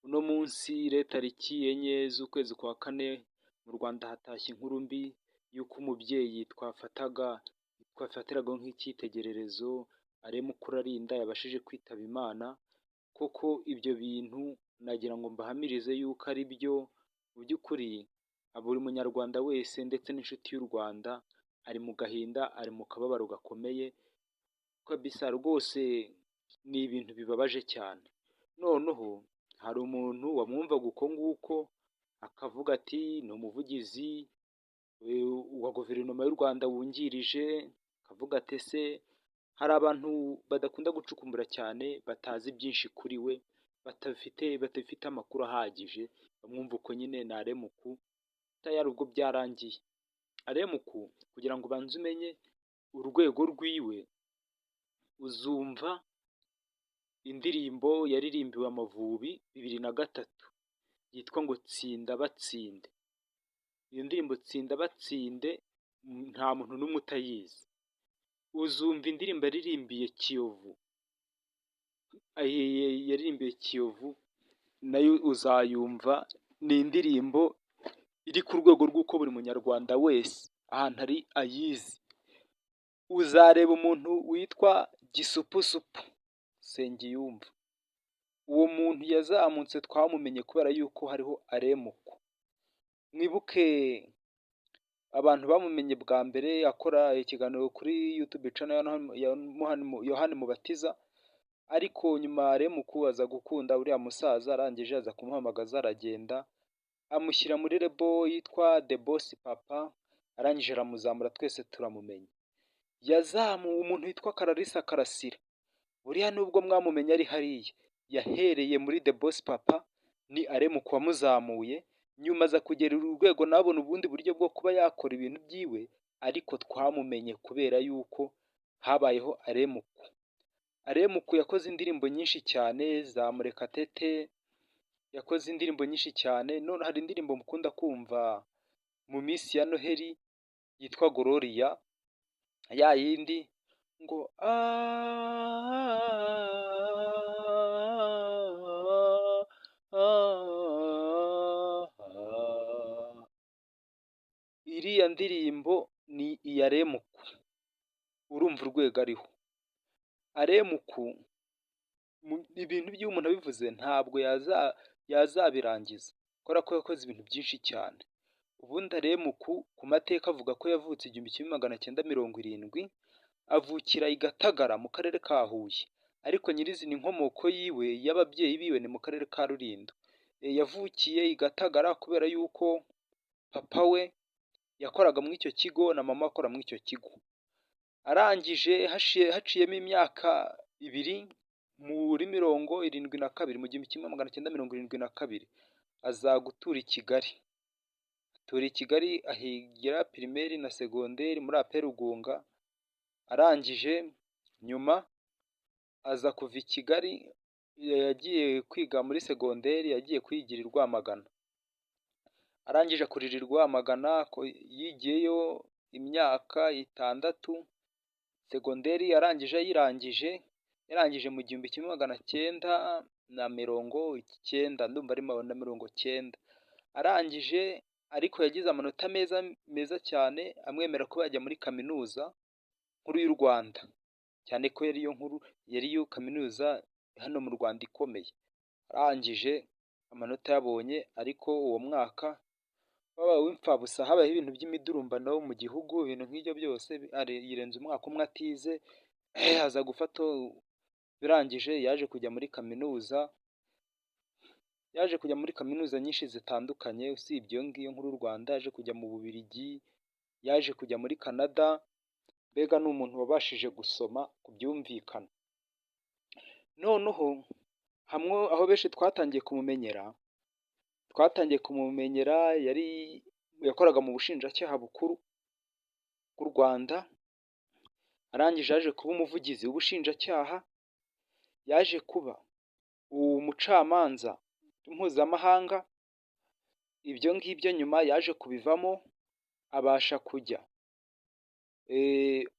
Uno munsi tariki enye z'ukwezi kwa kane mu Rwanda hatashye inkuru mbi y'uko umubyeyi twafatiraga nk'icyitegererezo Mukuru Arinda yabashije kwitaba Imana. Koko ibyo bintu nagira ngo mbahamirize yuko ari byo. Mu by'ukuri buri munyarwanda wese ndetse n'inshuti y'u Rwanda ari mu gahinda, ari mu kababaro gakomeye kabisa, rwose ni ibintu bibabaje cyane. Noneho hari umuntu wamwumvaga uko nguko akavuga ati ni umuvugizi wa guverinoma y'u Rwanda wungirije, akavuga ati ese hari abantu badakunda gucukumbura cyane batazi byinshi kuri we, badafite amakuru ahagije, bamwumva uko nyine ni Aremuku tayari ubwo byarangiye. Aremuku kugira ngo ubanze umenye urwego rwiwe, uzumva indirimbo yaririmbiwe Amavubi 2003 yitwa ngo Tsinda Batsinde. Iyo ndirimbo Tsinda Batsinde nta muntu n'umwe utayizi. Uzumva indirimbo yaririmbiye Kiyovu, nayo uzayumva. Ni indirimbo iri ku rwego rw'uko buri munyarwanda wese ahantu ari ayizi. Uzareba umuntu witwa Gisupusupu Nsengiyumva, uwo muntu yazamutse twamumenye kubera yuko hariho Aremuku. Mwibuke abantu bamumenye bwa mbere akora ikiganiro kuri YouTube channel ya Yohani Mubatiza, ariko nyuma Aremuku aza gukunda uriya musaza, arangije aza kumuhamagaza aragenda amushyira muri rebo yitwa The Boss Papa, arangije aramuzamura twese turamumenya. Yazamuwe umuntu witwa Kararisa Karasira, buriya nubwo mwamumenye ari hariya, yahereye muri The Boss Papa, ni Aremuku wamuzamuye. Nyuma aza kugera urwego nabona ubundi buryo bwo kuba yakora ibintu byiwe, ariko twamumenye kubera yuko habayeho Aremuku. Aremuku yakoze indirimbo nyinshi cyane za Murekatete, yakoze indirimbo nyinshi cyane. None hari indirimbo mukunda kumva mu minsi ya Noheli yitwa Gloria, ya yindi ngo iriya ndirimbo ni iya Aremuku. Urumva urwego ariho Aremuku. Ibintu by'uwo umuntu abivuze ntabwo yazabirangiza, kubera ko yakoze ibintu byinshi cyane. Ubundi Aremuku ku mateka avuga ko yavutse 1970, avukira i Gatagara mu karere ka Huye, ariko nyirizina inkomoko yiwe y'ababyeyi biwe ni mu karere ka Rulindo. Yavukiye i Gatagara kubera yuko papa we yakoraga muri icyo kigo na mama akora muri icyo kigo. Arangije haciyemo imyaka 2 muri 1972, mu 1972 aza gutura i Kigali. Atura i Kigali ahigira pirimeri na segonderi muri APR Rugunga. Arangije nyuma aza kuva i Kigali, yagiye kwiga muri segonderi, yagiye kwigira i Rwamagana. Arangije kurira i Rwamagana, yigiyeyo imyaka 6. Segonderi yarangije mu 1990, ndumva ari 90. Arangije ariko yagize amanota meza cyane amwemera ko yajya muri kaminuza nkuru y'u Rwanda, cyane ko yari yo kaminuza hano mu Rwanda ikomeye. Arangije amanota yabonye, ariko uwo mwaka wabaye w'imfabusa, habayeho ibintu by'imidurumbano mu gihugu, ibintu nk'ibyo byose. Yirenze umwaka umwe atize, aza gufata birangije yaje kujya muri kaminuza nyinshi zitandukanye, usibye iyo ngiyo nkuru y'u Rwanda. Yaje kujya mu Bubiligi, yaje kujya muri Canada. Mbega ni umuntu wabashije gusoma ku byumvikana. Noneho aho benshi twatangiye kumumenyera, yakoraga mu bushinjacyaha bukuru bw'u Rwanda. Arangije yaje kuba umuvugizi w'ubushinjacyaha, yaje kuba umucamanza mpuzamahanga. Ibyo ngibyo nyuma yaje kubivamo, abasha kujya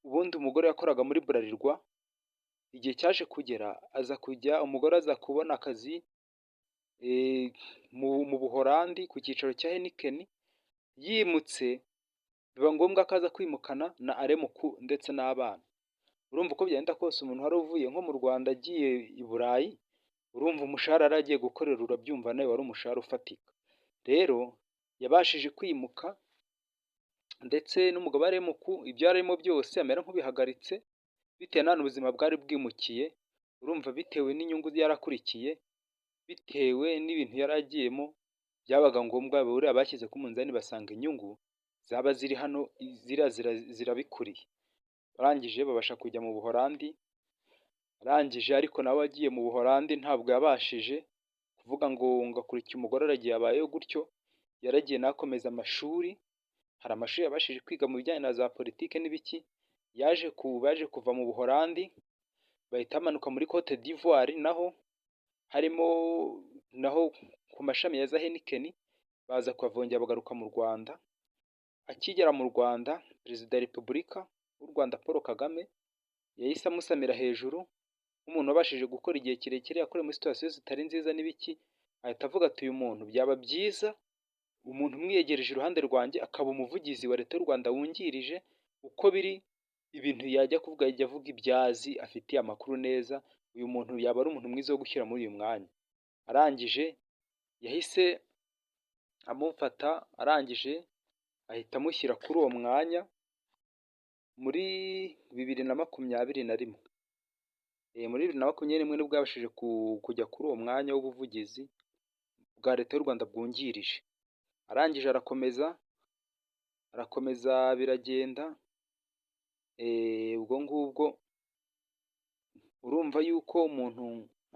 ubundi umugore yakoraga muri Bralirwa. Igihe cyaje kugera umugore aza kubona akazi mu Buholandi ku cyicaro cya Heineken, yimutse biba ngombwa ko aza kwimukana na Aremuku ndetse n'abana. Urumva uko byagenda kose umuntu wari uvuye nko mu Rwanda agiye i Burayi, urumva umushahara yari agiye gukorera urabyumva nawe wari umushahara ufatika. Rero yabashije kwimuka ndetse n'umugabo wa Aremuku ibyo yarimo byose amera nk'ubihagaritse bitewe n'ahantu ubuzima bwari bwimukiye. Urumva bitewe n'inyungu yarakurikiye, bitewe n'ibintu yari agiyemo, byabaga ngombwa buriya bashyize ku munzani basanga inyungu zaba ziri hano zirabikuriye. Arangije babasha kujya mu Buholandi, arangije ariko nawe agiye mu Buholandi ntabwo yabashije kuvuga ngo akurikiye umugore aragiye abayeho gutyo, yaragiye nakomeza amashuri. Hari amashuri yabashije kwiga mu bijyanye na za politike n'ibiki, baje kuva mu Buholandi bahita bamanuka muri Cote d'Ivoire, naho ku mashami ya za Heineken, baza kuhavongera bagaruka mu Rwanda. Akigera mu Rwanda, Perezida wa Repubulika w'u Rwanda Paul Kagame yahise amusamira hejuru nk'umuntu wabashije gukora igihe kirekire, yakoreye muri situwasiyo zitari nziza n'ibiki, ahita avuga ati uyu muntu byaba byiza umuntu umwiyegereje iruhande rwanjye akaba umuvugizi wa leta y'u Rwanda wungirije, uko biri ibintu yajya kuvuga yajya avuga ibyazi, afitiye amakuru neza, uyu muntu yaba ari umuntu mwiza wo gushyira muri uyu mwanya. Arangije yahise amufata, arangije ahita amushyira kuri uwo mwanya muri 2021. Muri 2021 nibwo yabashije kujya kuri uwo mwanya w'ubuvugizi bwa leta y'u Rwanda bwungirije. Arangije arakomeza biragenda. Ubwo ngubwo urumva yuko umuntu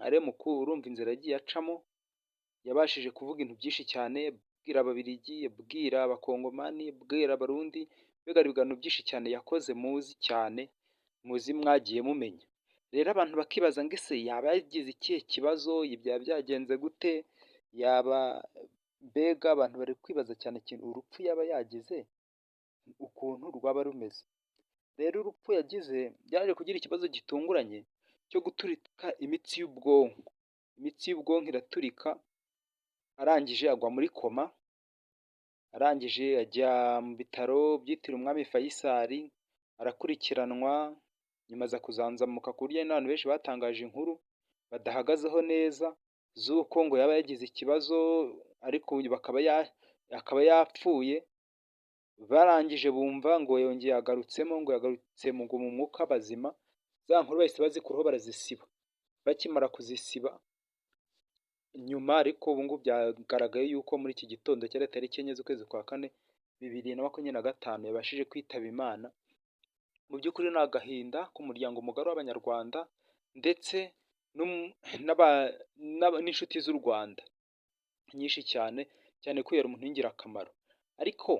Aremuku, urumva inzira yagiye acamo, yabashije kuvuga ibintu byinshi cyane, abwira Ababiligi, abwira Abakongomani, abwira Abarundi, mbega ibiganiro byinshi cyane yakoze muzi cyane, muzi mwagiye mumenya. Rero abantu bakibaza ngo ese yaba yagize ikihe kibazo, byaba byagenze gute, mbega abantu bari kwibaza cyane ikintu urupfu yaba yagize ukuntu rwaba rumeze. Rero urupfu yagize byaje kugira ikibazo gitunguranye cyo guturika imitsi y'ubwonko. Imitsi y'ubwonko iraturika, arangije agwa muri koma, arangije ajya mu bitaro byitiriwe Umwami Faisal, arakurikiranwa, nyuma aza kuzanzamuka ku buryo n'abantu benshi batangaje inkuru badahagazeho neza z'uko ngo yaba yagize ikibazo, ariko akaba yapfuye. Barangije bumva ngo yongeye agarutsemo, ngo yagarutse mu mwuka bazima. Za nkuru bahise bazikuraho barazisiba. Bakimara kuzisiba nyuma, ariko ubu ngubu byagaragaye yuko muri iki gitondo cya tariki 4 z'ukwezi kwa 4 2025 yabashije kwitaba Imana. Mu by'ukuri ni agahinda k'umuryango mugari w'Abanyarwanda ndetse n'inshuti z'u Rwanda nyinshi cyane ko yari umuntu w'ingirakamaro. Ariko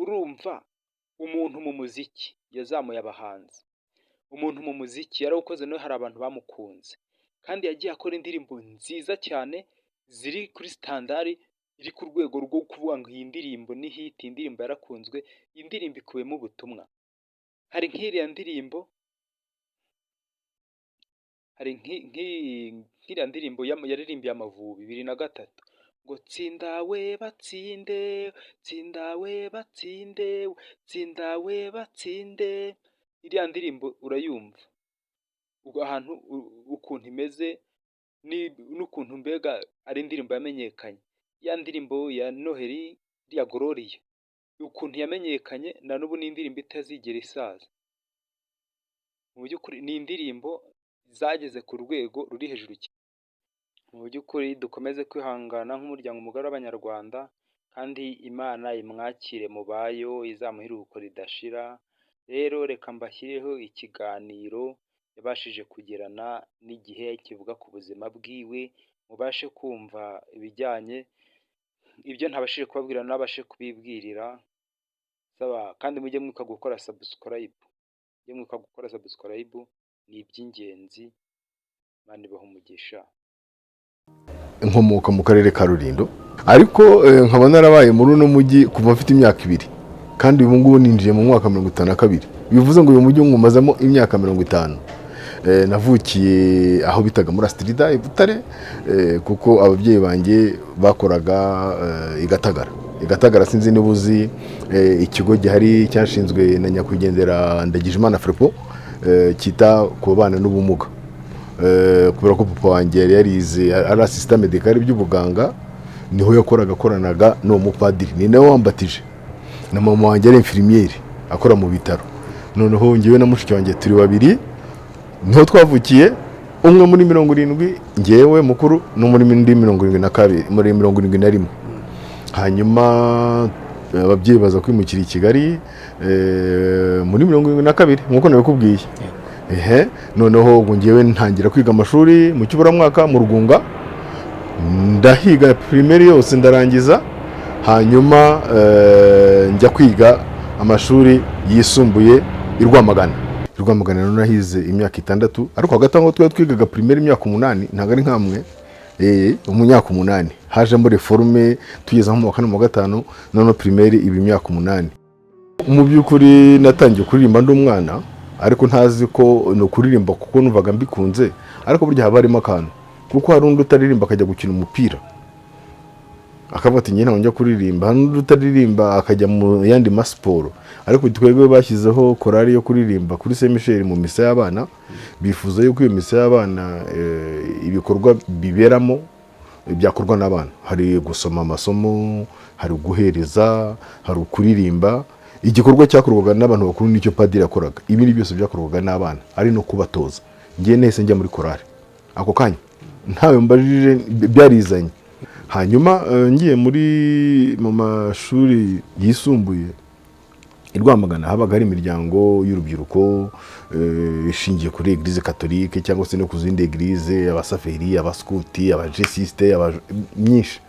urumva umuntu mu muziki yazamuye abahanzi, umuntu mu muziki yarawukoze, nawe hari abantu bamukunze, kandi yagiye akora indirimbo nziza cyane ziri kuri standard, iri ku rwego rwo kuvuga ngo iyi ndirimbo ni hit, indirimbo yarakunzwe, iyi ndirimbo ikubiyemo ubutumwa. Hari nk'iriya ndirimbo yaririmbiye Amavubi 2003 ngo tsinda we batsinde, tsinda we batsinde, tsinda we batsinde. Iriya ndirimbo urayumva ahantu ukuntu imeze n'ukuntu mbega ari indirimbo yamenyekanye. Ya ndirimbo ya Noheli ya Gloria, ukuntu yamenyekanye na n'ubu ni indirimbo itazigera isaza. Mu by'ukuri ni indirimbo zageze ku rwego ruri hejuru cyane. Mu by'ukuri dukomeze kwihangana nk'umuryango mugari w'Abanyarwanda, kandi Imana imwakire mu bayo, izamuha iruhuko ridashira. Rero reka mbashyireho ikiganiro yabashije kugirana n'igihe kivuga ku buzima bwiwe, mubashe kumva ibijyanye ibyo ntabashije kubabwira nabashe kubibwirira. Kandi mujye mwibuka gukora subscribe, ni iby'ingenzi. Imana ibahe umugisha. Nkomoka mu karere ka Rulindo, ariko nkaba narabaye muri uno mujyi kuva mfite imyaka 2, kandi ubu ngubu ninjiye mu mwaka 52. Bivuze ngo uyu mujyi ngumazamo imyaka 50. navukiye aho bitaga muri Astrida i Butare, kuko ababyeyi banjye bakoraga i Gatagara sinzi niba uzi ikigo gihari cyashinzwe na nyakwigendera Ndagijimana Frepo kita ku bana n'ubumuga, kubera ko papa wanjye yari yarize ari assistant medical by'ubuganga, niho yakoranaga n'uwo mupadiri, ni nawe wambatije, na mama wanjye ari infirmiere akora mu bitaro. Noneho ngewe na mushiki wanjye turi babiri, niho twavukiye, umwe muri 70, ngewe mukuru no muri 72, muri 71. Hanyuma ababyeyi baza kwimukira i Kigali muri 72 nkuko nabikubwiye. Noneho ubwo ngewe ntangira kwiga amashuri mu kiburamwaka mu Rugunga, ndahiga primaire yose ndarangiza, hanyuma njya kwiga amashuri yisumbuye i Rwamagana. Rwamagana nahize imyaka 6, ariko hagati aho twigaga primaire imyaka 8, ntago ari nkamwe umunyaka 8 haje muri reforme tugeze mu 4 mu 5, none primaire ibi imyaka 8. Mu byukuri natangiye kuririmba ndi umwana, ariko ntazi ko no kuririmba kuko numvaga mbikunze, ariko burya haba harimo akantu, kuko hari undi utaririmba akajya gukina umupira akavuga ati njye njya kuririmba, hari undi utaririmba akajya mu yandi masiporo. Ariko twebwe bashyizeho korali yo kuririmba kuri Saint Michel mu misa y'abana, bifuza yuko iyo misa y'abana ibikorwa biberamo byakorwa n'abana, hari gusoma amasomo, hari guhereza, hari kuririmba. Igikorwa cyakorwaga n'abantu bakuru nicyo padiri yakoraga, ibindi byose byakorwaga n'abana, ari no kubatoza. Ngiye nese njya muri korali ako kanya, ntawe mbajije, byarizanye. Hanyuma ngiye mu mashuri yisumbuye i Rwamagana, habaga hari imiryango y'urubyiruko ishingiye kuri Eglise Catholique cyangwa se no ku zindi eglise, abasaferi, abaskuti, abajesiste, myinshi.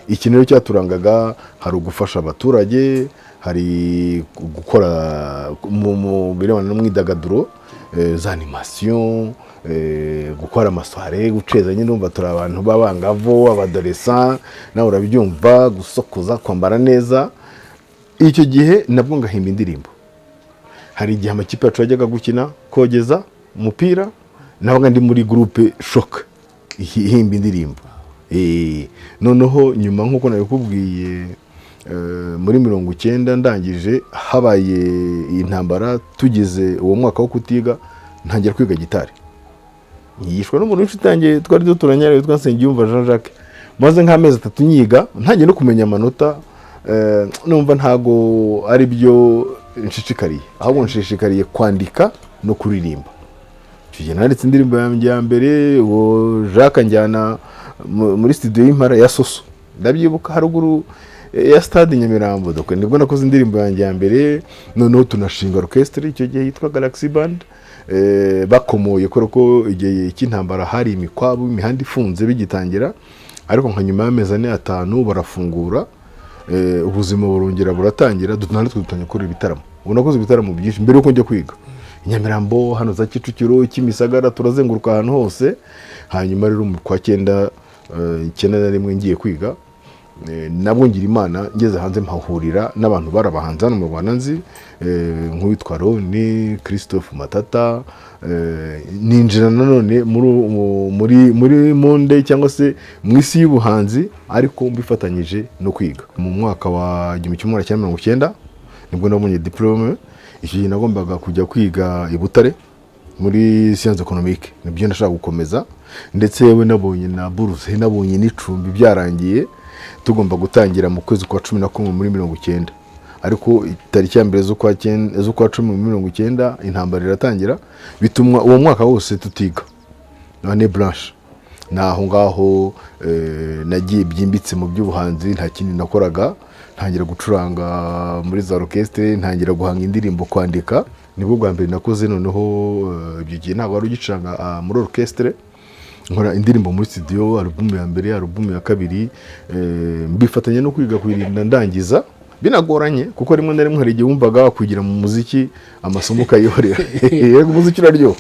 Ikintu rero cyaturangaga hari ugufasha abaturage, hari gukora mu birebana n'umwidagaduro, za animation, gukora amasware, guceza. Nyine umva turi abantu b'abangavu, abadolescent, nawe urabyumva, gusokoza, kwambara neza. Icyo gihe nabwo ngahimba indirimbo. Hari igihe amakipe yacu yajyaga gukina kogeza umupira, nabaga ndi muri groupe Shock ihimba indirimbo. Noneho nyuma nkuko nabikubwiye muri 90 ndangije, habaye intambara, tugeze uwo mwaka wo kutiga, ntangira kwiga gitari. Yishwe no muri nshitangiye twari duturanyare witwa Nsengiyumva Jean Jacques, maze nk'amezi 3 nyiga, ntangiye no kumenya amanota. Numva ntago ari byo nshishikariye, ahubwo nshishikariye kwandika no kuririmba. Tujye nanditse indirimbo yanjye ya mbere, uwo Jacques njyana muri studio y'Impara ya Soso, ndabyibuka haruguru ya stade Nyamirambo. Doko nibwo nakoze indirimbo yanjye ya mbere. Noneho tunashinga orchestre icyo gihe yitwa Galaxy Band, bakomoye ko igihe cy'intambara hari imikwabu, imihanda ifunze bigitangira, ariko nka nyuma y'amezi 5 barafungura, ubuzima burongera buratangira, dutangira gukora ibitaramo. Ubu nakoze ibitaramo byinshi mbere yuko njya kwiga. Nyamirambo, hano za Kicukiro, Kimisagara, turazenguruka ahantu hose. Hanyuma rero mu kwa 9 rimwe ngiye kwiga, nabwo ngira Imana, ngeze hanze mpahurira n'abantu barabahanze hano mu Rwanda nzi, nk'uwitwa Roni, Christophe Matata. Ninjira nanone muri monde cyangwa se mu isi y'ubuhanzi, ariko mbifatanyije no kwiga. Mu mwaka wa 1990 nibwo nabonye diplome. Icyo gihe nagombaga kujya kwiga i Butare muri science économique, nibyo ndashaka gukomeza, ndetse yewe nabonye na bourse, nabonye n'icumbi, byarangiye tugomba gutangira mu kwezi kwa 11 muri 90. Ariko itariki ya mbere z'ukwa 10 muri 90 intambara iratangira, bitumwa uwo mwaka wose tutiga, none blanche. Naho ngaho nagiye byimbitse mu by'ubuhanzi, nta kindi nakoraga. Ntangira gucuranga muri za orchestre, ntangira guhanga indirimbo, kwandika. Nibwo bwa mbere nakoze. Noneho ibyo gihe ntabwo wari ugicuranga muri orchestre, nkora indirimbo muri studio, album ya mbere, album ya kabiri, mbifatanya no kwiga kwirinda ndangiza. Binagoranye kuko rimwe na rimwe hari igihe wumvaga kwigira mu muziki amasomo kayihorera. Yego umuziki uraryoha.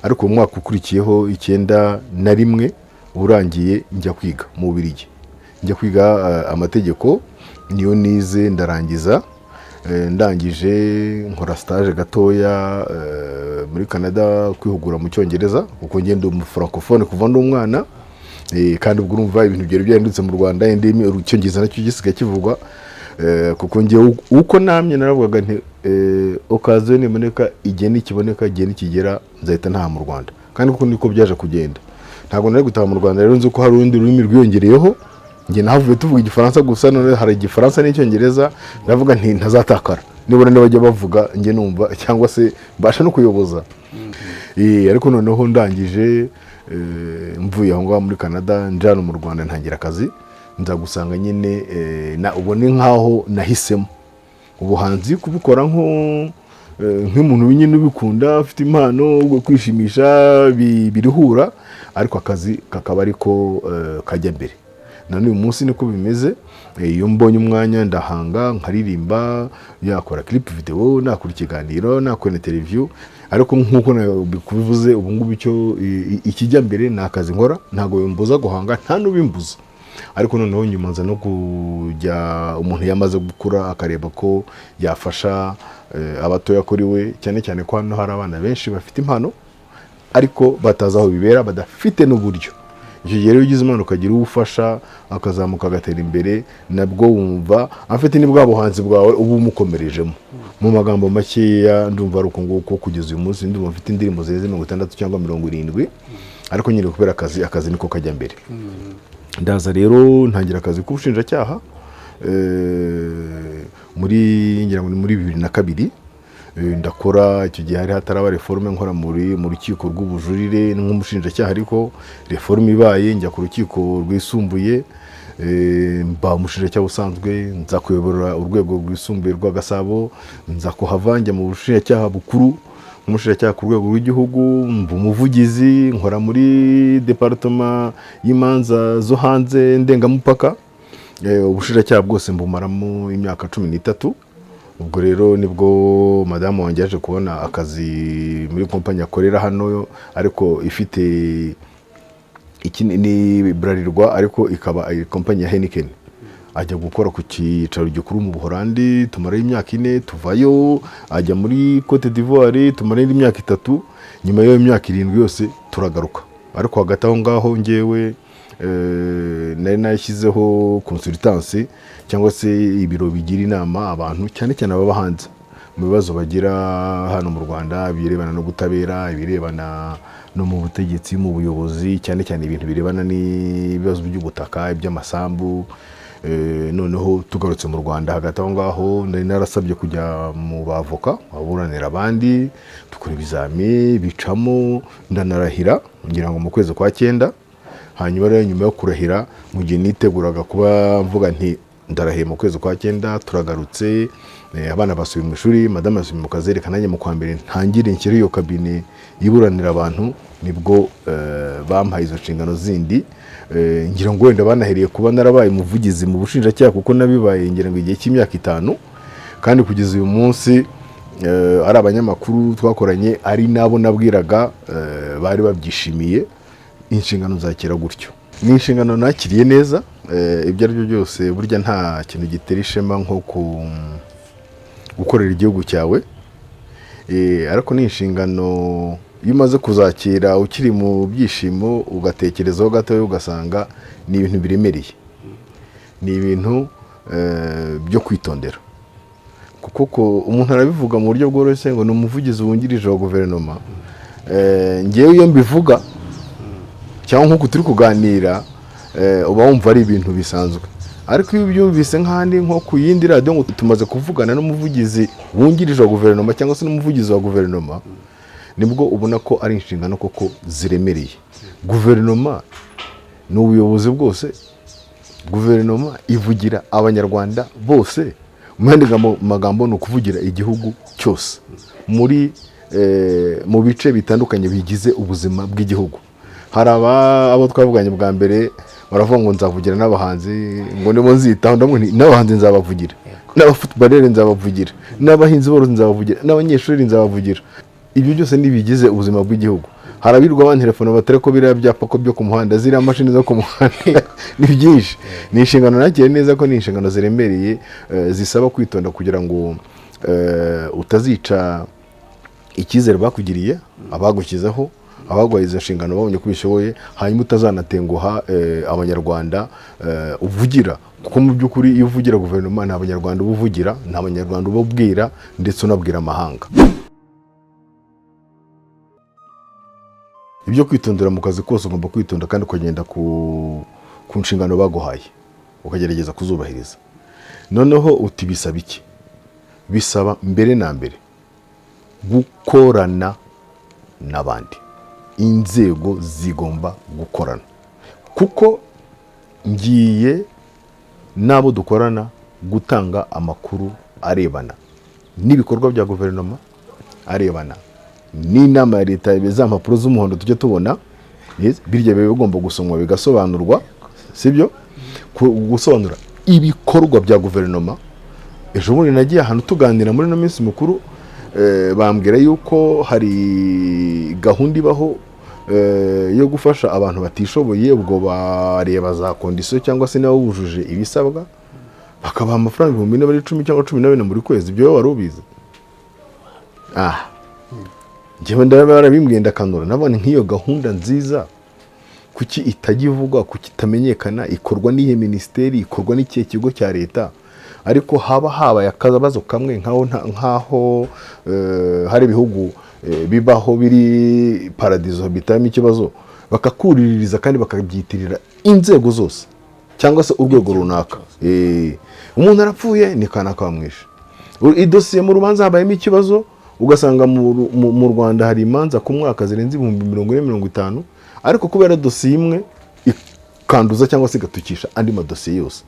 Ariko umwaka ukurikiyeho 91 urangiye njya kwiga mu Bubiligi. njya kwiga amategeko, niyo nize ndarangiza. Ndangije nkora stage gatoya muri Canada kwihugura mu Cyongereza, kuko ngende mu francophone kuva ndi umwana. Kandi ubwo urumva ibintu byari byahindutse mu Rwanda, indimi Icyongereza nacyo gisigaye kivugwa. Kuko ngiye uko namye naravugaga nti occasion imeneka igihe nikiboneka, igihe nikigera nzahita ntaha mu Rwanda. Kandi kuko niko byaje kugenda, ntabwo nari gutaha mu Rwanda rero nzi ko hari urundi rurimi rwiyongereyeho. Nge nahavuye tuvuga Igifaransa gusa, none hari Igifaransa n'Icyongereza. Ndavuga nti ntazatakara, nibura bajya bavuga nge numva, cyangwa se mbasha no kuyoboza. Ariko noneho ndangije mvuye aho ngaho muri Canada njana mu Rwanda ntangira akazi. Nza gusanga nyine ubone nkaho nahisemo ubuhanzi kubikora nk'umuntu nyine ubikunda, afite impano yo kwishimisha birihura, ariko akazi kakaba ariko kajya mbere. None uyu munsi niko bimeze. Iyo mbonye umwanya ndahanga, nkaririmba, yakora clip video, nakora ikiganiro, nakora interview. Ariko nk'uko bikubivuze, ubu ngubu icyo ikijya mbere ni akazi nkora, ntabwo bimbuza guhanga, nta n'ubimbuza. Ariko noneho nyuma nza no kujya, umuntu yamaze gukura akareba ko yafasha abatoya kuri we, cyane cyane ko hano hari abana benshi bafite impano ariko batazi aho bibera, badafite n'uburyo. Icyo gihe rero ugize impano ukagira uwufasha, akazamuka agatera imbere, nabwo wumva afite ni bwa buhanzi bwawe ubu umukomerejemo. Mu magambo makeya ndumva ari uko nguko kugeza uyu munsi ndumva mfite indirimbo zeze 60 cyangwa 70. Ariko nyine kubera akazi niko kajya mbere. Ndaza rero ntangira akazi k'ubushinjacyaha muri 2002. Ndakora icyo gihe hari hataraba reforme, nkora mu rukiko rw'ubujurire nk'umushinjacyaha, ariko reforme ibaye njya ku rukiko rwisumbuye, mba umushinjacyaha usanzwe, nza kuyobora urwego rwisumbuye rwa Gasabo, nza kuhavanja mu bushinjacyaha bukuru, umushinjacyaha ku rwego rw'igihugu, mba umuvugizi, nkora muri departement y'imanza zo hanze ndengamupaka. Ubushinjacyaha bwose mbumaramo imyaka 13. Ubwo rero nibwo madamu wanjye yaje kubona akazi muri kompanyi akorera hano, ariko ifite ni Bralirwa, ariko ikaba kompanyi ya Heineken. Ajya gukora ku cyicaro gikuru mu Buholandi, tumara imyaka 4, tuvayo ajya muri Cote d'Ivoire, tumara imyaka 3. Nyuma y'iyo myaka 7 yose turagaruka. Ariko hagati aho ngaho ngewe nari nashyizeho consultance, cyangwa se ibiro bigira inama abantu cyane cyane ababa hanze mu bibazo bagira hano mu Rwanda, birebana no gutabera, ibirebana no mu butegetsi, mu buyobozi, cyane cyane ibintu birebana n'ibibazo by'ubutaka, iby'amasambu. Noneho tugarutse mu Rwanda, hagati aho ngaho nari narasabye kujya mu bavoka aburanira abandi, tukora ibizami bicamo, ndanarahira ngira ngo mu kwezi kwa 9. Hanyuma rero nyuma yo kurahira, mu gihe niteguraga kuba mvuga nti ndarahiye mu kwezi kwa 9, turagarutse, abana basubiye mu ishuri, madame asubiye mu kazi, reka nanjye mu kwa mbere ntangire nshyire iyo kabine yiburanira abantu. Nibwo bampaye izo nshingano zindi. Ngira ngo wenda banahereye kuba narabaye umuvugizi mu bushinjacyaha, kuko nabibaye ngira ngo igihe cy'imyaka 5. Kandi kugeza uyu munsi ari abanyamakuru twakoranye, ari nabo nabwiraga, bari babyishimiye inshingano zakira gutyo. Ni inshingano nakiriye neza. Ibyo ari byo byose burya nta kintu gitera ishema nko gukorera igihugu cyawe. Ariko ni inshingano iyo umaze kuzakira ukiri mu byishimo, ugatekerezaho gato, ugasanga ni ibintu biremereye, ni ibintu byo kwitondera. Kuko umuntu arabivuga mu buryo bworoshye ngo ni umuvugizi wungirije wa guverinoma. Ngewe iyo mbivuga cyangwa nkuko turi kuganira, uba wumva ari ibintu bisanzwe. Ariko iyo ubyumvise nk'ahandi nko ku yindi radio ngo tumaze kuvugana n'umuvugizi wungirije wa guverinoma cyangwa se n'umuvugizi wa guverinoma, nibwo ubona ko ari inshingano koko ziremereye. Guverinoma ni ubuyobozi bwose, guverinoma ivugira abanyarwanda bose. Mu yandi magambo ni ukuvugira igihugu cyose mu bice bitandukanye bigize ubuzima bw'igihugu. Hari abo twavuganye bwa mbere baravuga ngo nzavugira n'abahanzi, ngo ndimo nzitaho, n'abahanzi nzabavugira, n'abafootballers nzabavugira, n'abahinzi borozi nzabavugira, n'abanyeshuri nzabavugira. Ibyo byose nibigize ubuzima bw'igihugu. harabirwa abantelefone batari ko biriya byapa ko byo ku muhanda ziriya mashini zo ku muhanda ni byinshi. Ni inshingano nakiriye neza ko ni inshingano ziremereye zisaba kwitonda kugira ngo utazica icyizere bakugiriye, abagushyizeho, abaguhaye izo nshingano babonye ko bishoboye, hanyuma utazanatenguha abanyarwanda uvugira, kuko mu by'ukuri iyo uvugira guverinoma nta abanyarwanda uba uvugira, nta abanyarwanda uba ubwira, ndetse unabwira amahanga. Ibyo kwitondera mu kazi kose ugomba kwitonda kandi ukagenda ku nshingano baguhaye ukagerageza kuzubahiriza. Noneho uti bisaba iki? Bisaba mbere na mbere gukorana n'abandi. Inzego zigomba gukorana, kuko ngiye n'abo dukorana gutanga amakuru arebana n'ibikorwa bya guverinoma, arebana n'inama ya leta, za mpapuro z'umuhondo tujya tubona, birya biba bigomba gusomwa bigasobanurwa, sibyo? Gusobanura ibikorwa bya guverinoma. Ejo bundi nagiye ahantu tuganira muri no minsi mukuru, bambwira yuko hari gahunda ibaho yo gufasha abantu batishoboye, ubwo bareba za kondisiyo cyangwa se nabo bujuje ibisabwa, bakabaha amafaranga 10,010 cyangwa 14 muri kwezi. Ibyo wari ubizi? Njyewe ndarabimbwiye ndakanura, nabone nk'iyo gahunda nziza kuki itajya ivugwa, kuki itamenyekana, ikorwa n'iyi minisiteri, ikorwa n'ikihe kigo cya leta, ariko habaye akabazo kamwe nkaho hari ibihugu bibaho biri paradizo bitamo ikibazo, bakakuriririza kandi bakabyitirira inzego zose cyangwa se urwego runaka. Umuntu arapfuye ni kanaka bamwishe, idosiye mu rubanza habayemo ikibazo, ugasanga mu Rwanda hari imanza ku mwaka zirenze 40-50, ariko kubera dosiye imwe ikanduza cyangwa se igatukisha andi madosiye yose.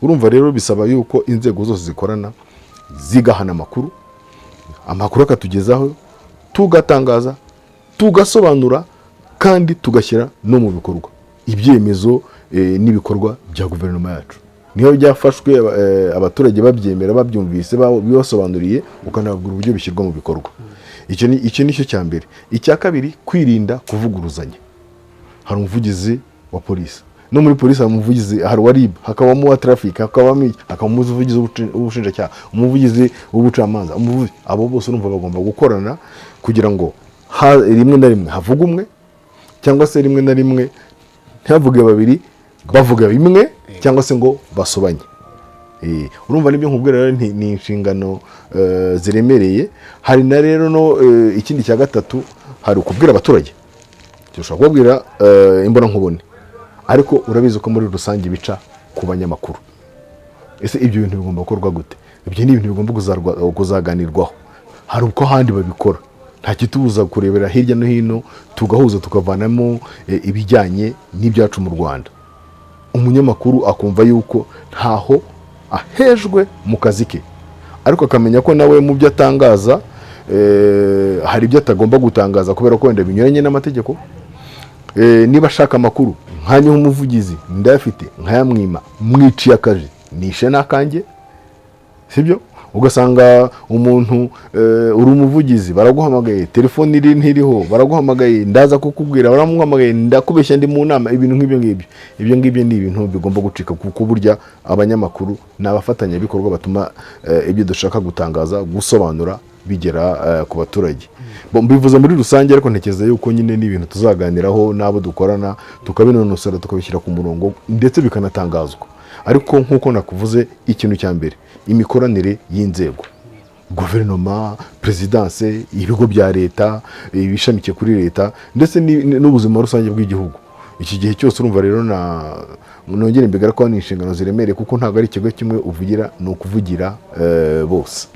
Urumva rero bisaba yuko inzego zose zikorana, zigahana amakuru akatugezaho, tugatangaza, tugasobanura, kandi tugashyira no mu bikorwa ibyemezo n'ibikorwa bya guverinoma yacu. Niho byafashwe abaturage babyemera, babyumvise, bibasobanuriye, ukanababwira uburyo bishyirwa mu bikorwa. Icyo nicyo cya mbere. Icya kabiri, kwirinda kuvuguruzanya. Hari umuvugizi wa polisi, no muri polisi hari umuvugizi, hari wa RIB, hakabamo wa traffic, hakabamo umuvugizi w'ubushinjacyaha, umuvugizi w'ubucamanza, abo bose urumva bagomba gukorana kugira ngo rimwe na rimwe havuga umwe, cyangwa se rimwe na rimwe ntihavuge babiri, bavuga bimwe, cyangwa se ngo basobanye. Urumva nibyo nkubwira rero, ni inshingano ziremereye. Hari na rero no ikindi cya gatatu, hari ukubwira abaturage, ushobora kubabwira imbona nkubone, ariko urabizi ko muri rusange bica ku banyamakuru. Ese ibyo bintu bigomba gukorwa gute? Ibyo ni ibintu bigomba kuzaganirwaho. Hari uko handi babikora, nta kitubuza kurebera hirya no hino, tugahuza tukavanamo ibijyanye n'ibyacu mu Rwanda. Umunyamakuru akumva yuko ntaho ahejwe mu kazi ke, ariko akamenya ko nawe mu byo atangaza hari ibyo atagomba gutangaza kubera ko wenda binyuranye n'amategeko. Niba ashaka amakuru nkanyu umuvugizi ndafite nkayamwima, mwiciye akaje, nishe nakanjye, sibyo? Ugasanga umuntu uri umuvugizi, baraguhamagaye, telefone iri ntiriho, baraguhamagaye, ndaza kukubwira, baramuhamagaye, ndakubeshya ndi mu nama, ibintu nk'ibyo ngibyo. Ibyo ngibyo ni ibintu bigomba gucika, kuko burya abanyamakuru n'abafatanya bikorwa batuma ibyo dushaka gutangaza, gusobanura bigera ku baturage. Mbivuze muri rusange, ariko ntekereza yuko nyine ni ibintu tuzaganiraho n'abo dukorana, tukabinonosora, tukabishyira ku murongo, ndetse bikanatangazwa. Ariko nk'uko nakuvuze, ikintu cya mbere, imikoranire y'inzego, guverinoma, perezidanse, ibigo bya leta, ibishamikiye kuri leta, ndetse n'ubuzima rusange bw'igihugu. Iki gihe cyose urumva rero nongere mbigara ko ni inshingano ziremereye, kuko ntabwo ari ikigo kimwe uvugira, ni ukuvugira bose.